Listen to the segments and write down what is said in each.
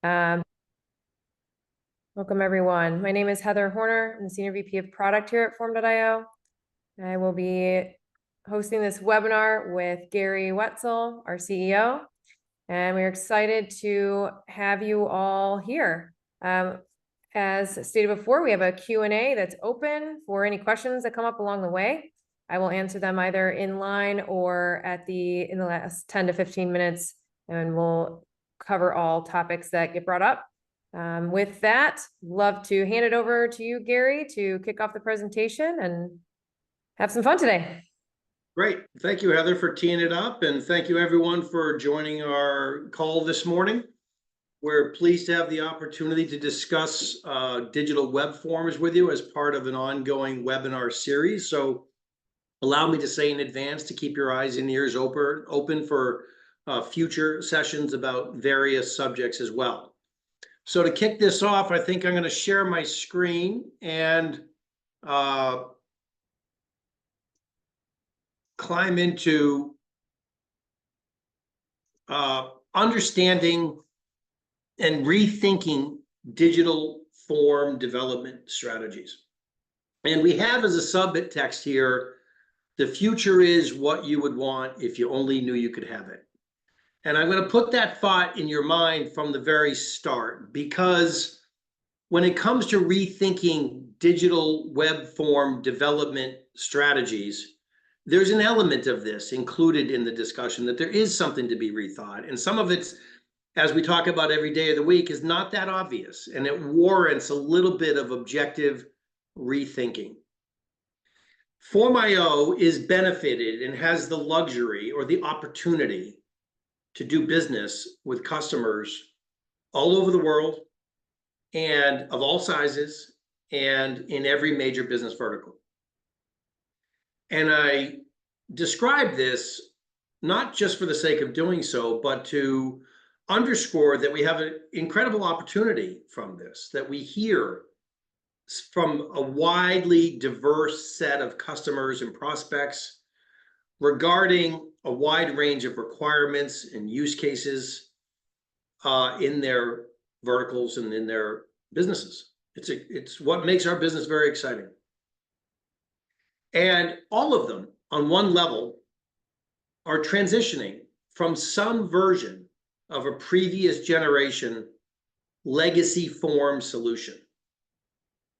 Um, Welcome, everyone. My name is Heather Horner. I'm the Senior VP of Product here at Form.IO. I will be hosting this webinar with Gary Wetzel, our CEO, and we're excited to have you all here. As stated before, we have a Q&A that's open for any questions that come up along the way. I will answer them either in line or in the last 10 to 15 minutes, and we'll cover all topics that get brought up. With that, love to hand it over to you, Gary, to kick off the presentation and have some fun today. Great. Thank you, Heather, for teeing it up. And thank you, everyone, for joining our call this morning. We're pleased to have the opportunity to discuss digital web forms with you as part of an ongoing webinar series. So allow me to say in advance to keep your eyes and ears open for future sessions about various subjects as well. So to kick this off, I think I'm going to share my screen and climb into understanding and rethinking digital form development strategies. And we have as a subtext here, the future is what you would want if you only knew you could have it. And I'm going to put that thought in your mind from the very start, because when it comes to rethinking digital web form development strategies, there's an element of this included in the discussion, that there is something to be rethought. And some of it's, as we talk about every day of the week, is not that obvious, and it warrants a little bit of objective rethinking. Form.IO is benefited and has the luxury or the opportunity to do business with customers all over the world and of all sizes and in every major business vertical. And I describe this not just for the sake of doing so, but to underscore that we have an incredible opportunity from this, that we hear from a widely diverse set of customers and prospects regarding a wide range of requirements and use cases in their verticals and in their businesses. It's what makes our business very exciting. And all of them, on one level, are transitioning from some version of a previous generation legacy form solution.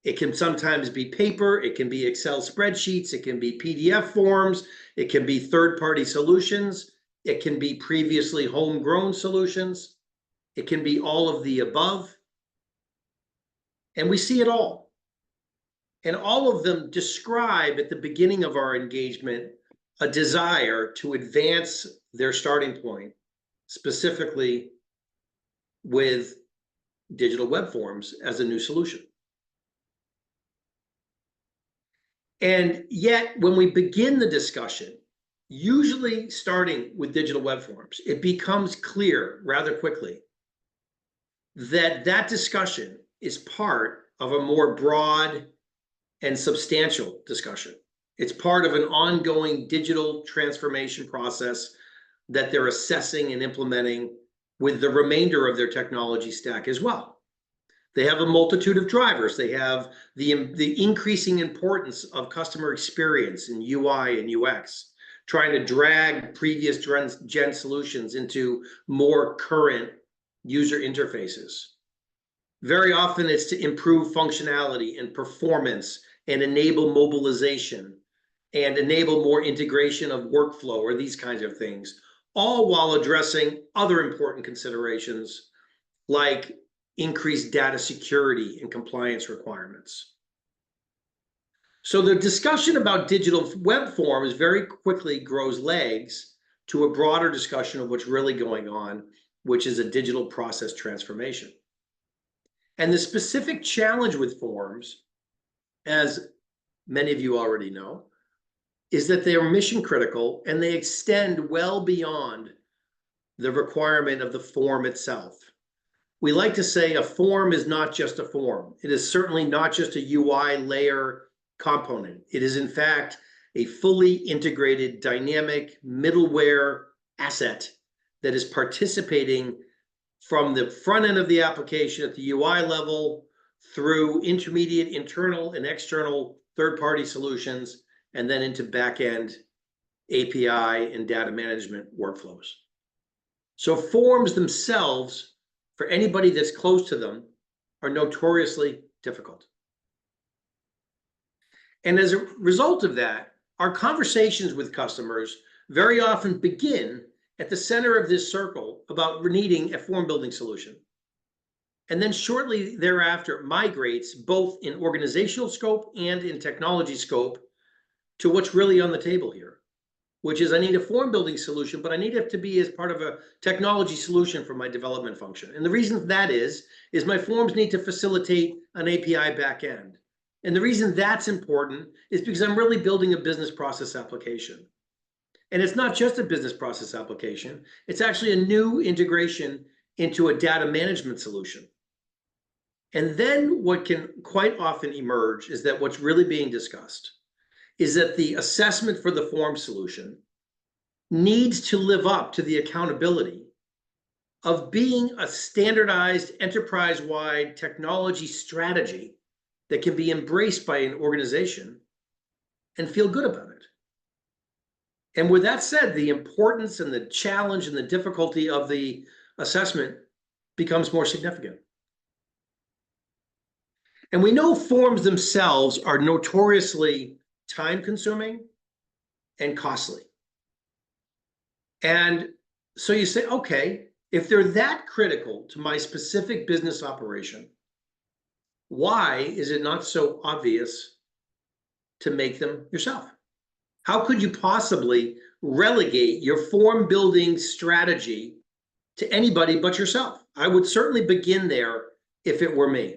It can sometimes be paper, it can be Excel spreadsheets, it can be PDF forms, it can be third-party solutions, it can be previously homegrown solutions, it can be all of the above. And we see it all. And all of them describe at the beginning of our engagement a desire to advance their starting point, specifically with digital web forms as a new solution. And yet, when we begin the discussion, usually starting with digital web forms, it becomes clear rather quickly that that discussion is part of a more broad and substantial discussion. It's part of an ongoing digital transformation process that they're assessing and implementing with the remainder of their technology stack as well. They have a multitude of drivers. They have the increasing importance of customer experience in UI and UX, trying to drag previous gen solutions into more current user interfaces. Very often it's to improve functionality and performance and enable mobilization and enable more integration of workflow or these kinds of things, all while addressing other important considerations like increased data security and compliance requirements. So the discussion about digital web forms very quickly grows legs to a broader discussion of what's really going on, which is a digital process transformation. And the specific challenge with forms, as many of you already know, is that they are mission critical and they extend well beyond the requirement of the form itself. We like to say a form is not just a form. It is certainly not just a UI layer component. It is in fact a fully integrated dynamic middleware asset that is participating from the front end of the application at the UI level through intermediate internal and external third-party solutions, and then into back-end API and data management workflows. So forms themselves, for anybody that's close to them, are notoriously difficult. And as a result of that, our conversations with customers very often begin at the center of this circle about needing a form building solution. And then shortly thereafter migrates both in organizational scope and in technology scope to what's really on the table here, which is I need a form building solution, but I need it to be as part of a technology solution for my development function. And the reason that is my forms need to facilitate an API backend. And the reason that's important is because I'm really building a business process application. And it's not just a business process application, it's actually a new integration into a data management solution. And then what can quite often emerge is that what's really being discussed is that the assessment for the form solution needs to live up to the accountability of being a standardized enterprise-wide technology strategy that can be embraced by an organization and feel good about it. And with that said, the importance and the challenge and the difficulty of the assessment becomes more significant. And we know forms themselves are notoriously time-consuming and costly. And so you say, okay, if they're that critical to my specific business operation, why is it not so obvious to make them yourself? How could you possibly relegate your form building strategy to anybody but yourself? I would certainly begin there if it were me.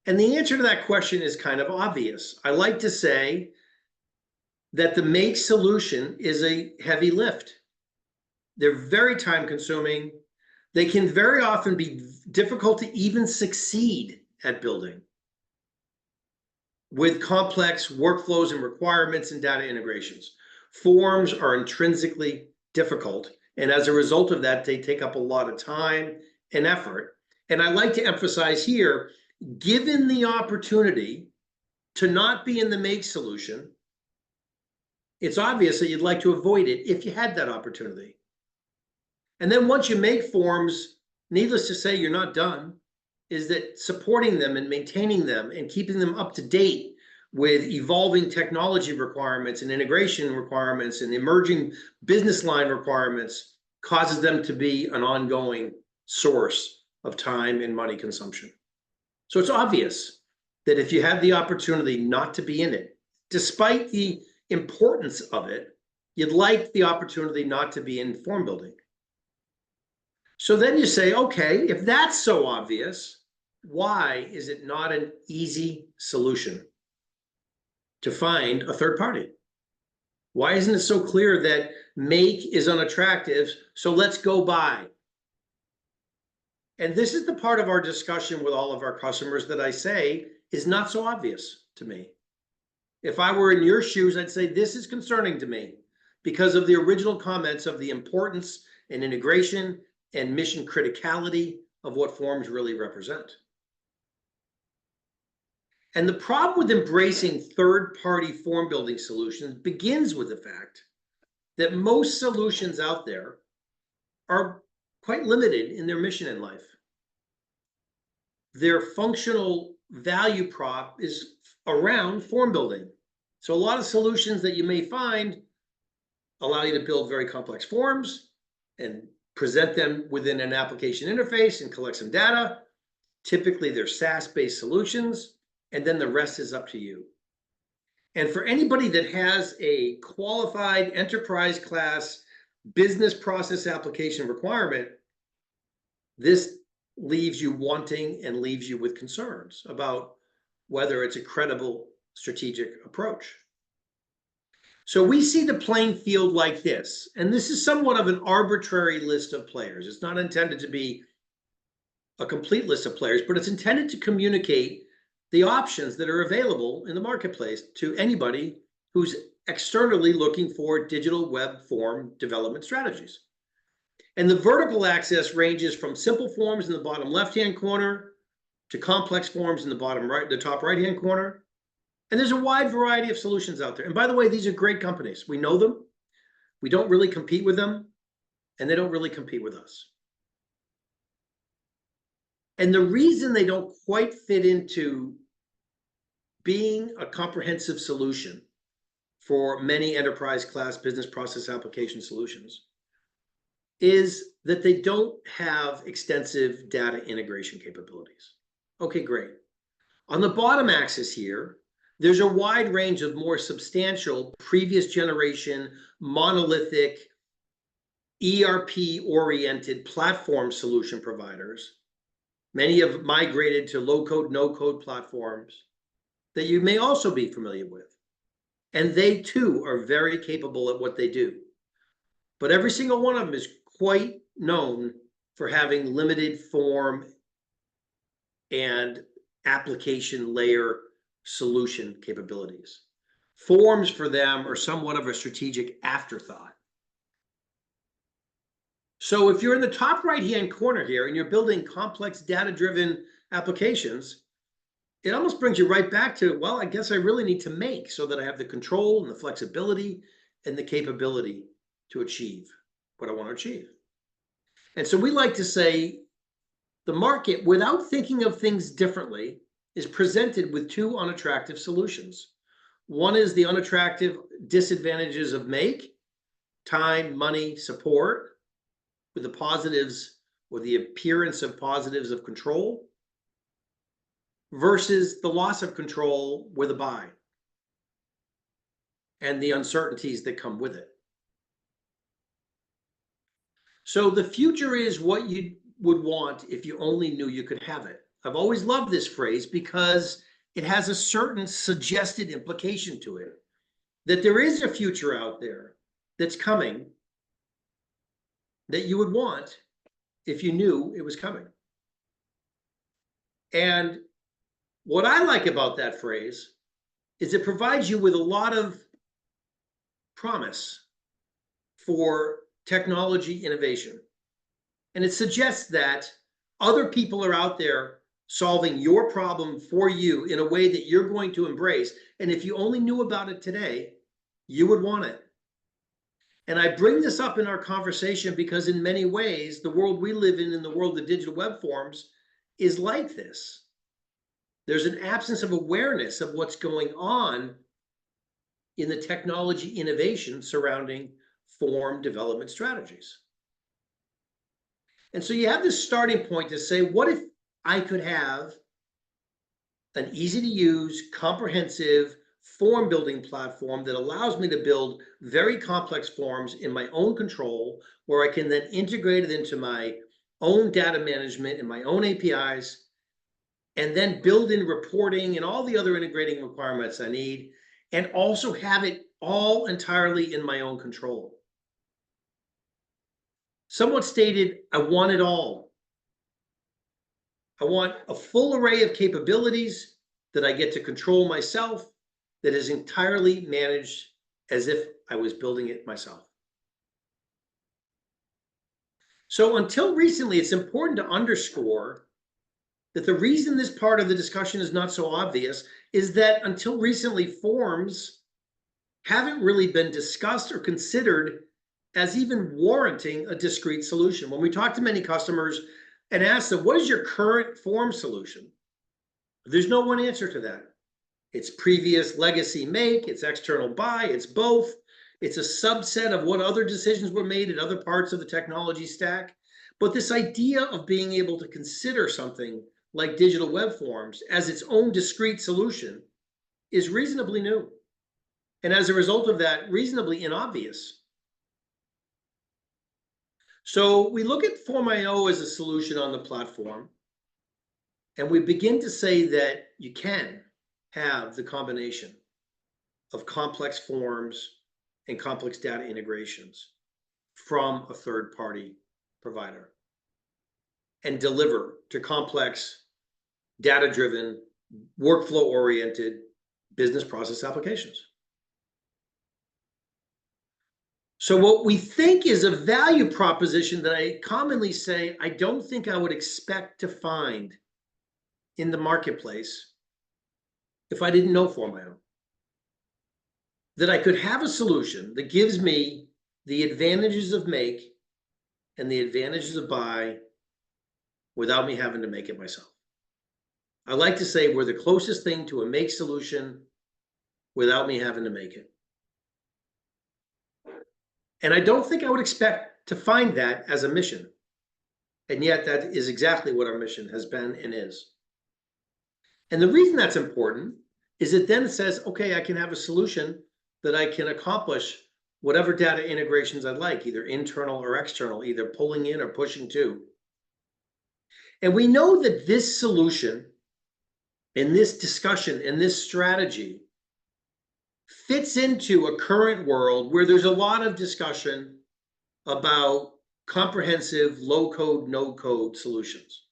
And the answer to that question is kind of obvious. I like to say that the make solution is a heavy lift. They're very time consuming. They can very often be difficult to even succeed at building with complex workflows and requirements and data integrations. Forms are intrinsically difficult. And as a result of that, they take up a lot of time and effort. And I like to emphasize here, given the opportunity to not be in the make solution, it's obvious that you'd like to avoid it if you had that opportunity. And then once you make forms, needless to say, you're not done, is that supporting them and maintaining them and keeping them up to date with evolving technology requirements and integration requirements and emerging business line requirements causes them to be an ongoing source of time and money consumption. So it's obvious that if you had the opportunity not to be in it, despite the importance of it, you'd like the opportunity not to be in form building. So then you say, okay, if that's so obvious, why is it not an easy solution to find a third party? Why isn't it so clear that make is unattractive, so let's go buy? And this is the part of our discussion with all of our customers that I say is not so obvious to me. If I were in your shoes, I'd say this is concerning to me because of the original comments of the importance and integration and mission criticality of what forms really represent. And the problem with embracing third-party form building solutions begins with the fact that most solutions out there are quite limited in their mission in life. Their functional value prop is around form building. So a lot of solutions that you may find allow you to build very complex forms and present them within an application interface and collect some data. Typically, they're SaaS-based solutions, and then the rest is up to you. And for anybody that has a qualified enterprise class business process application requirement, this leaves you wanting and leaves you with concerns about whether it's a credible strategic approach. So we see the playing field like this, and this is somewhat of an arbitrary list of players. It's not intended to be a complete list of players, but it's intended to communicate the options that are available in the marketplace to anybody who's externally looking for digital web form development strategies. And the vertical axis ranges from simple forms in the bottom left-hand corner to complex forms in the bottom right, the top right-hand corner. And there's a wide variety of solutions out there. And by the way, these are great companies. We know them. We don't really compete with them, and they don't really compete with us. And the reason they don't quite fit into being a comprehensive solution for many enterprise class business process application solutions is that they don't have extensive data integration capabilities. Okay, great. On the bottom axis here, there's a wide range of more substantial previous generation monolithic ERP-oriented platform solution providers. Many have migrated to low-code, no-code platforms that you may also be familiar with. And they too are very capable at what they do. But every single one of them is quite known for having limited form and application layer solution capabilities. Forms for them are somewhat of a strategic afterthought. So if you're in the top right-hand corner here and you're building complex data-driven applications, it almost brings you right back to, well, I guess I really need to make so that I have the control and the flexibility and the capability to achieve what I want to achieve. And so we like to say the market, without thinking of things differently, is presented with two unattractive solutions. One is the unattractive disadvantages of make, time, money, support, with the positives or the appearance of positives of control, versus the loss of control with a buy and the uncertainties that come with it. So the future is what you would want if you only knew you could have it. I've always loved this phrase because it has a certain suggested implication to it, that there is a future out there that's coming that you would want if you knew it was coming. And what I like about that phrase is it provides you with a lot of promise for technology innovation. And it suggests that other people are out there solving your problem for you in a way that you're going to embrace. And if you only knew about it today, you would want it. And I bring this up in our conversation because in many ways, the world we live in the world of digital web forms, is like this. There's an absence of awareness of what's going on in the technology innovation surrounding form development strategies. And so you have this starting point to say, what if I could have an easy to use, comprehensive form building platform that allows me to build very complex forms in my own control, where I can then integrate it into my own data management and my own APIs, and then build in reporting and all the other integrating requirements I need, and also have it all entirely in my own control. Someone stated, I want it all. I want a full array of capabilities that I get to control myself, that is entirely managed as if I was building it myself. So until recently, it's important to underscore that the reason this part of the discussion is not so obvious is that until recently, forms haven't really been discussed or considered as even warranting a discrete solution. When we talk to many customers and ask them, what is your current form solution? There's no one answer to that. It's previous legacy make, it's external buy, it's both. It's a subset of what other decisions were made at other parts of the technology stack. But this idea of being able to consider something like digital web forms as its own discrete solution is reasonably new. And as a result of that, reasonably inobvious. So we look at Form.IO as a solution on the platform, and we begin to say that you can have the combination of complex forms and complex data integrations from a third-party provider and deliver to complex, data-driven, workflow-oriented business process applications. So what we think is a value proposition that I commonly say, I don't think I would expect to find in the marketplace if I didn't know Form.IO. That I could have a solution that gives me the advantages of make and the advantages of buy without me having to make it myself. I like to say we're the closest thing to a make solution without me having to make it. And I don't think I would expect to find that as a mission. And yet that is exactly what our mission has been and is. And the reason that's important is it then says, okay, I can have a solution that I can accomplish whatever data integrations I'd like, either internal or external, either pulling in or pushing to. And we know that this solution and this discussion and this strategy fits into a current world where there's a lot of discussion about comprehensive low-code, no-code solutions.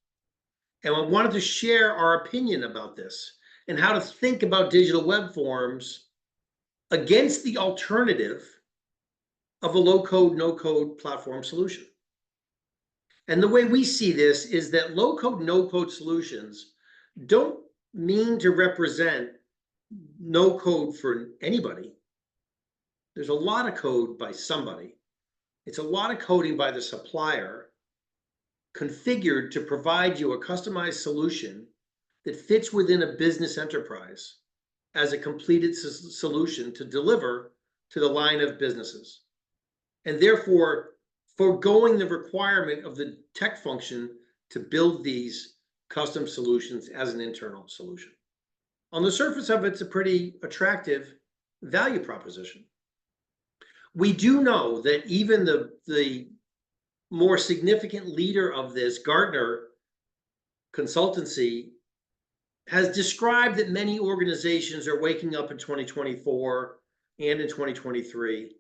And I wanted to share our opinion about this and how to think about digital web forms against the alternative of a low-code, no-code platform solution. And the way we see this is that low-code, no-code solutions don't mean to represent no code for anybody. There's a lot of code by somebody. It's a lot of coding by the supplier configured to provide you a customized solution that fits within a business enterprise as a completed solution to deliver to the line of businesses. And therefore, foregoing the requirement of the tech function to build these custom solutions as an internal solution. On the surface of it, it's a pretty attractive value proposition. We do know that even the more significant leader of this, Gartner consultancy, has described that many organizations are waking up in 2024 and in 2023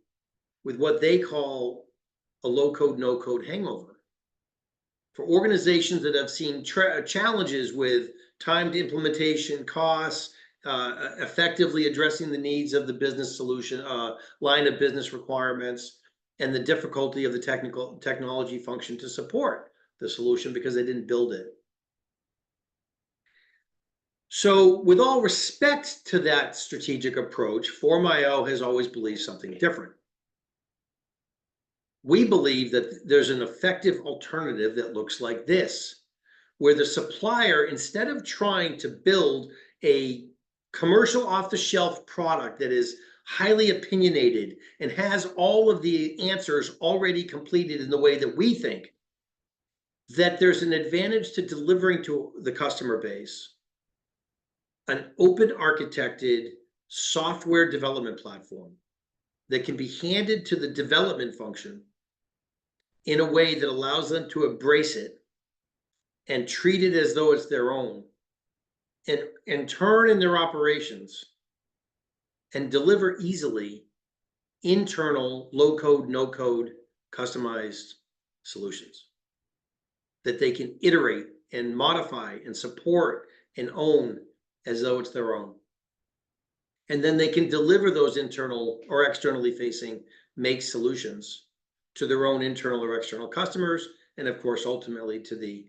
with what they call a low-code, no-code hangover. For organizations that have seen challenges with timed implementation costs, effectively addressing the needs of the business solution, line of business requirements, and the difficulty of the technology function to support the solution because they didn't build it. So with all respect to that strategic approach, Form.IO has always believed something different. We believe that there's an effective alternative that looks like this, where the supplier, instead of trying to build a commercial off-the-shelf product that is highly opinionated and has all of the answers already completed in the way that we think, that there's an advantage to delivering to the customer base an open architected software development platform that can be handed to the development function in a way that allows them to embrace it and treat it as though it's their own, and turn in their operations and deliver easily internal low-code, no-code customized solutions that they can iterate and modify and support and own as though it's their own. And then they can deliver those internal or externally facing make solutions to their own internal or external customers, and of course, ultimately to the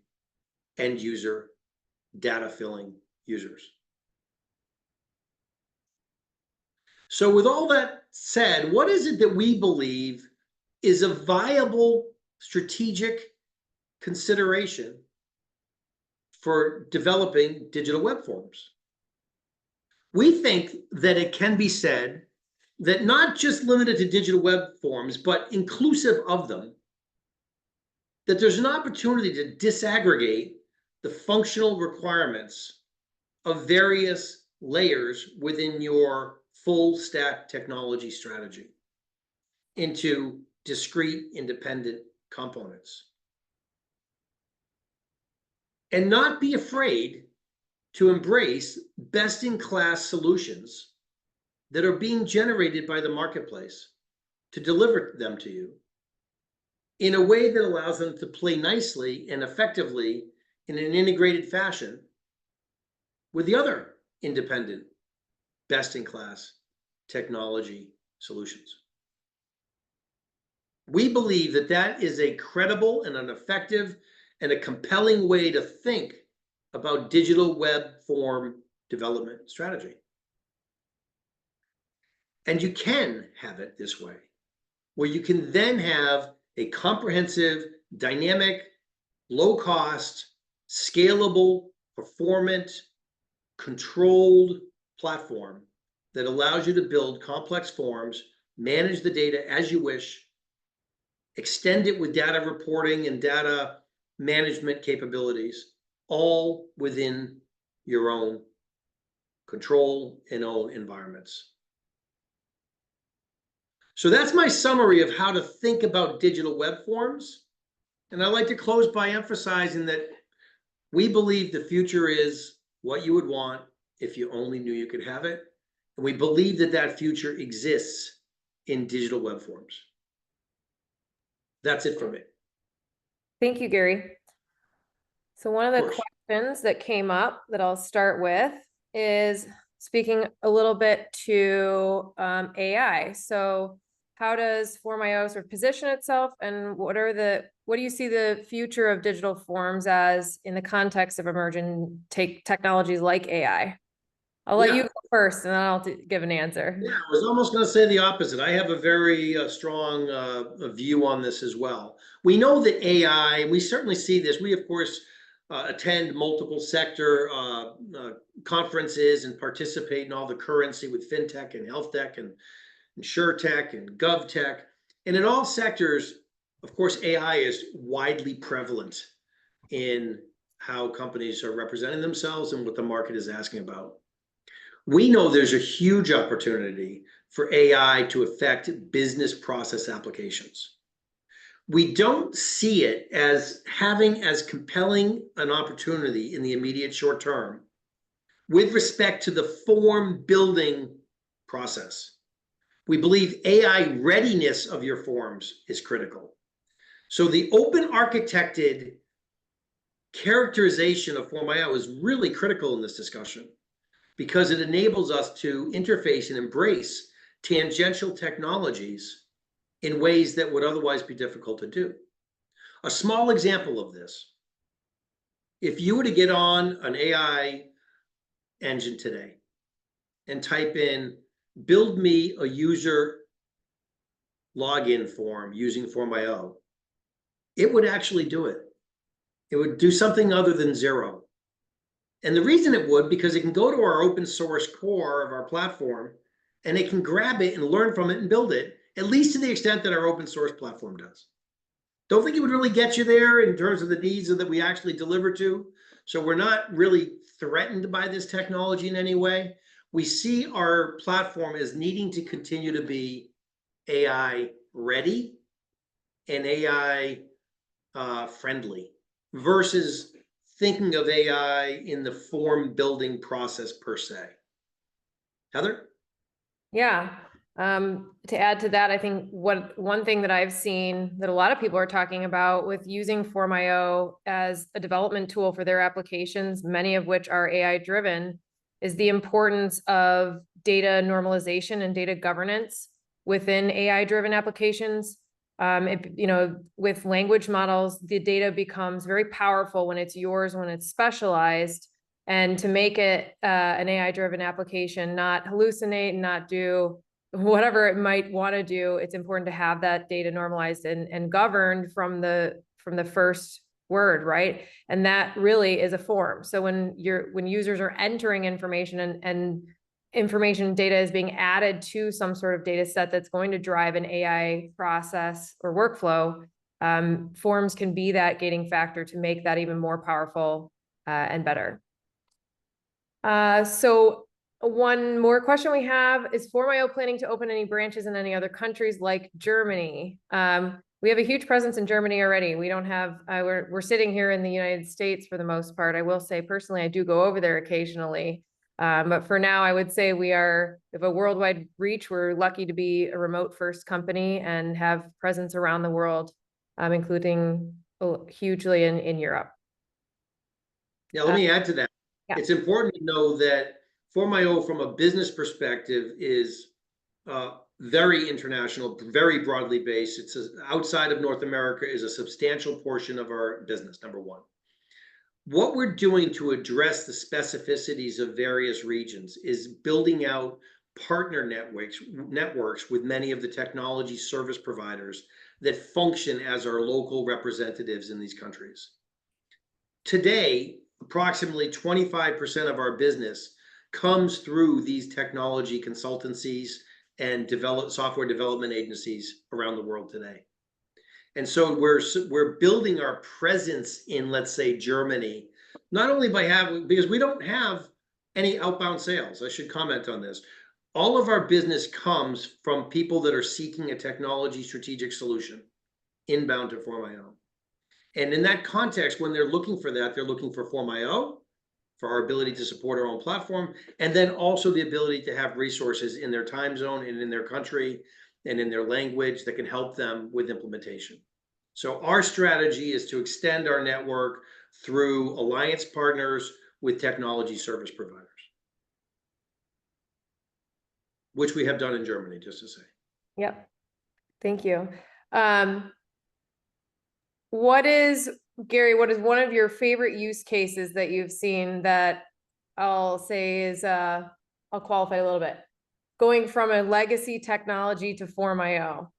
end user, data filling users. So with all that said, what is it that we believe is a viable strategic consideration for developing digital web forms? We think that it can be said that not just limited to digital web forms, but inclusive of them, that there's an opportunity to disaggregate the functional requirements of various layers within your full stack technology strategy into discrete independent components. And not be afraid to embrace best-in-class solutions that are being generated by the marketplace to deliver them to you in a way that allows them to play nicely and effectively in an integrated fashion with the other independent, best-in-class technology solutions. We believe that that is a credible and an effective and a compelling way to think about digital web form development strategy. And you can have it this way, where you can then have a comprehensive, dynamic, low cost, scalable, performant, controlled platform that allows you to build complex forms, manage the data as you wish, extend it with data reporting and data management capabilities, all within your own control and own environments. So that's my summary of how to think about digital web forms. And I'd like to close by emphasizing that we believe the future is what you would want if you only knew you could have it. And we believe that that future exists in digital web forms. That's it for me. Thank you, Gary. So one of the course. questions that came up that I'll start with is speaking a little bit to AI. So how does Form.IO sort of position itself, and what do you see the future of digital forms as in the context of emerging technologies like AI? I'll let you go first, and then I'll give an answer. Yeah, I was almost going to say the opposite. I have a very strong view on this as well. We know that AI, we certainly see this. We, of course, attend multiple sector conferences and participate in all the currency with fintech and health tech and insurtech and govtech. And in all sectors, of course, AI is widely prevalent in how companies are representing themselves and what the market is asking about. We know there's a huge opportunity for AI to affect business process applications. We don't see it as having as compelling an opportunity in the immediate short term with respect to the form building process. We believe AI readiness of your forms is critical. So the open architected characterization of Form.IO is really critical in this discussion, because it enables us to interface and embrace tangential technologies in ways that would otherwise be difficult to do. A small example of this, if you were to get on an AI engine today and type in, build me a user login form using Form.IO, it would actually do it. It would do something other than zero. And the reason it would, because it can go to our open source core of our platform and it can grab it and learn from it and build it, at least to the extent that our open source platform does. Don't think it would really get you there in terms of the needs that we actually deliver to. So we're not really threatened by this technology in any way. We see our platform as needing to continue to be AI ready and AI friendly versus thinking of AI in the form building process per se. Heather? Yeah. To add to that, I think one thing that I've seen that a lot of people are talking about with using Form.IO as a development tool for their applications, many of which are AI driven, is the importance of data normalization and data governance within AI driven applications. With language models, the data becomes very powerful when it's yours, when it's specialized. And to make it an AI driven application, not hallucinate, not do whatever it might want to do, it's important to have that data normalized and governed from the first word, right? And that really is a form. So when users are entering information and information data is being added to some sort of data set that's going to drive an AI process or workflow, forms can be that gating factor to make that even more powerful and better. So one more question we have is Form.IO planning to open any branches in any other countries like Germany? We have a huge presence in Germany already. We don't have, we're sitting here in the United States for the most part. I will say personally, I do go over there occasionally. But for now, I would say we have a worldwide reach. We're lucky to be a remote first company and have presence around the world, including hugely in Europe. Yeah, let me add to that. Yeah. It's important to know that Form.IO from a business perspective is very international, very broadly based. Outside of North America is a substantial portion of our business, number one. What we're doing to address the specificities of various regions is building out partner networks with many of the technology service providers that function as our local representatives in these countries. Today, approximately 25% of our business comes through these technology consultancies and software development agencies around the world today. And so we're building our presence in, let's say, Germany, not only because we don't have any outbound sales. I should comment on this. All of our business comes from people that are seeking a technology strategic solution inbound to Form.IO. And in that context, when they're looking for that, they're looking for Form.IO, for our ability to support our own platform, and then also the ability to have resources in their time zone and in their country and in their language that can help them with implementation. So our strategy is to extend our network through alliance partners with technology service providers, which we have done in Germany, just to say. Yep. Thank you. Gary, what is one of your favorite use cases that you've seen that I'll say is, I'll qualify a little bit, going from a legacy technology to Form.IO?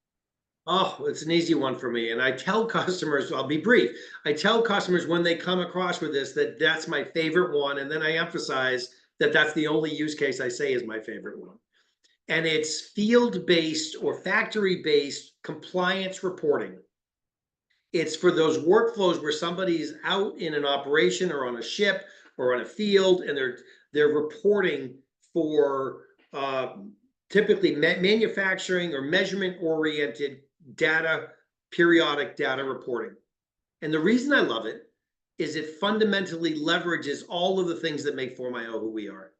Oh, it's an easy one for me. And I tell customers, I'll be brief. I tell customers when they come across with this, that that's my favorite one. And then I emphasize that that's the only use case I say is my favorite one. And it's field-based or factory-based compliance reporting. It's for those workflows where somebody is out in an operation or on a ship or on a field, and they're reporting for typically manufacturing or measurement-oriented data, periodic data reporting. And the reason I love it is it fundamentally leverages all of the things that make Form.IO who we are.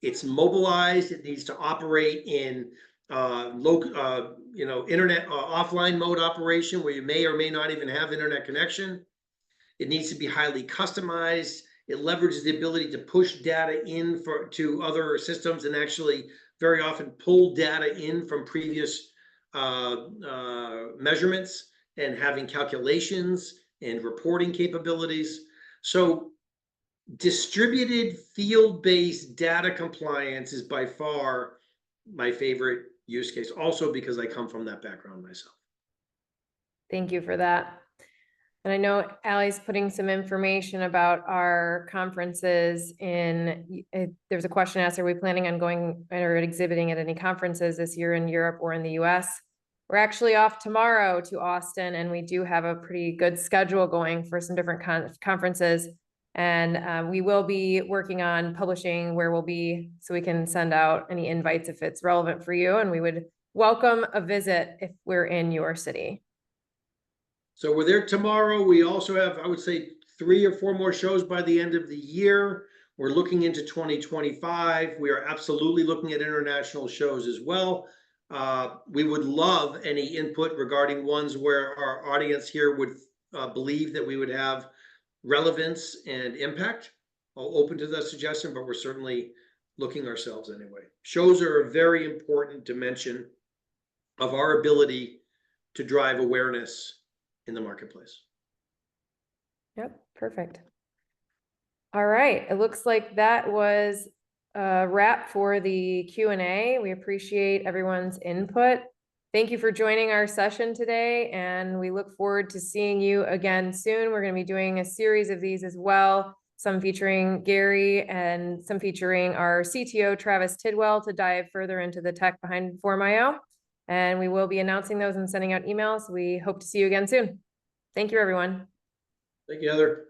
It's mobilized. It needs to operate in internet offline mode operation where you may or may not even have internet connection. It needs to be highly customized. It leverages the ability to push data in to other systems and actually very often pull data in from previous measurements and having calculations and reporting capabilities. So distributed field-based data compliance is by far my favorite use case, also because I come from that background myself. Thank you for that. And I know Allie's putting some information about our conferences there's a question asked, are we planning on going or exhibiting at any conferences this year in Europe or in the US? We're actually off tomorrow to Austin, and we do have a pretty good schedule going for some different conferences. And we will be working on publishing where we'll be so we can send out any invites if it's relevant for you. And we would welcome a visit if we're in your city. So we're there tomorrow. We also have, I would say, 3 or 4 more shows by the end of the year. We're looking into 2025. We are absolutely looking at international shows as well. We would love any input regarding ones where our audience here would believe that we would have relevance and impact. I'll open to that suggestion, but we're certainly looking ourselves anyway. Shows are a very important dimension of our ability to drive awareness in the marketplace. Yep, perfect. All right, it looks like that was a wrap for the Q&A. We appreciate everyone's input. Thank you for joining our session today, and we look forward to seeing you again soon. We're going to be doing a series of these as well, some featuring Gary and some featuring our CTO, Travis Tidwell, to dive further into the tech behind Form.IO. And we will be announcing those and sending out emails. We hope to see you again soon. Thank you, everyone. Thank you, Heather.